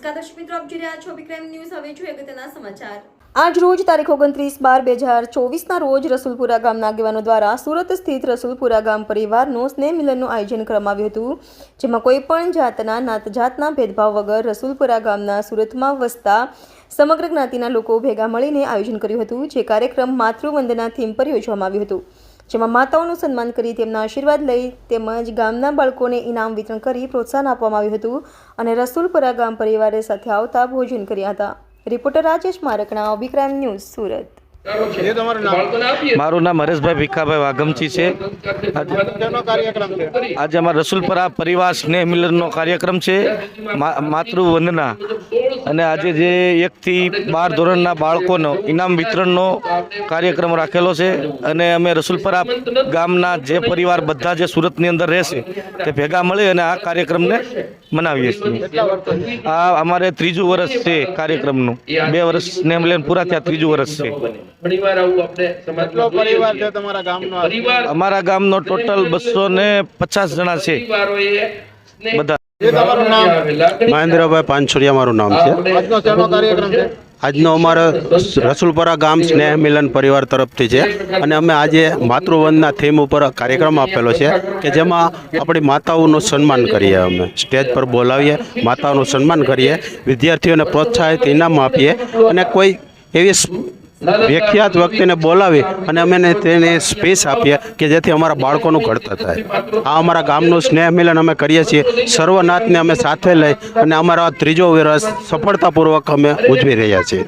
નમસ્કાર દર્શક મિત્રો, આપ જોઈ રહ્યા છો વિક્રમ ન્યૂઝ। હવે જોઈએ અગત્યના સમાચાર। આજ રોજ તારીખ 29/12/2024ના રોજ રસુલપુરા ગામના આગેવાનો દ્વારા સુરત સ્થિત રસુલપુરા ગામ પરિવારનું સ્નેહ મિલનનું આયોજન કરવામાં આવ્યું હતું, જેમાં કોઈપણ જાતના નાતજાતના ભેદભાવ વગર રસુલપુરા ગામના સુરતમાં વસતા સમગ્ર જ્ઞાતિના લોકો ભેગા મળીને આયોજન કર્યું હતું। જે કાર્યક્રમ માતૃવંદના થીમ પર યોજવામાં આવ્યું હતું, જેમાં માતાઓનું સન્માન કરી તેમના આશીર્વાદ લઈ તેમજ ગામના બાળકોને ઇનામ વિતરણ કરી પ્રોત્સાહન આપવામાં આવ્યું હતું અને રસુલપુરા ગામ પરિવારે સાથે આવતા ભોજન કર્યા હતા। રિપોર્ટર રાજેશ મારકણા, વિક્રમ ન્યૂઝ, સુરત। મારું નામ હરેશભાઈ ભીખાભાઈ વાઘમચી છે। આજે અમારા રસુલપુરા પરિવાર સ્નેહ મિલનનો કાર્યક્રમ છે, માતૃવંદના, અને આજે જે 1 થી 12 ધોરણના બાળકોનો ઇનામ વિતરણનો કાર્યક્રમ રાખેલો છે અને અમે રસુલપુરા ગામના જે પરિવાર બધા જે સુરતની અંદર રહેશે તે ભેગા મળી અને આ કાર્યક્રમને મનાવીએ છીએ। આ અમારે 3જું વર્ષ છે કાર્યક્રમનું, 2 વર્ષ સ્નેહ મિલન પૂરા થયા, 3જું વર્ષ છે। અમારા ગામનો ટોટલ 250 જણા છે બધા। મહેન્દ્રભાઈ પાનછોડિયા મારું નામ છે। આજનો અમારો રસુલપુરા ગામ સ્નેહ મિલન પરિવાર તરફથી છે અને અમે આજે માતૃવંદના થીમ ઉપર કાર્યક્રમ આપેલો છે કે જેમાં આપણી માતાઓનું સન્માન કરીએ, અમે સ્ટેજ પર બોલાવીએ, માતાઓનું સન્માન કરીએ, વિદ્યાર્થીઓને પ્રોત્સાહિત ઇનામ આપીએ અને કોઈ એવી વિખ્યાત વ્યક્તિને બોલાવી અને અમે તેને સ્પેસ આપીએ કે જેથી અમારા બાળકોનું ઘડતર થાય। આ અમારા ગામનું સ્નેહ મિલન અમે કરીએ છીએ, સર્વનાથને અમે સાથે લઈ અને અમારા 3જો વર્ષ સફળતાપૂર્વક અમે ઉજવી રહ્યા છીએ।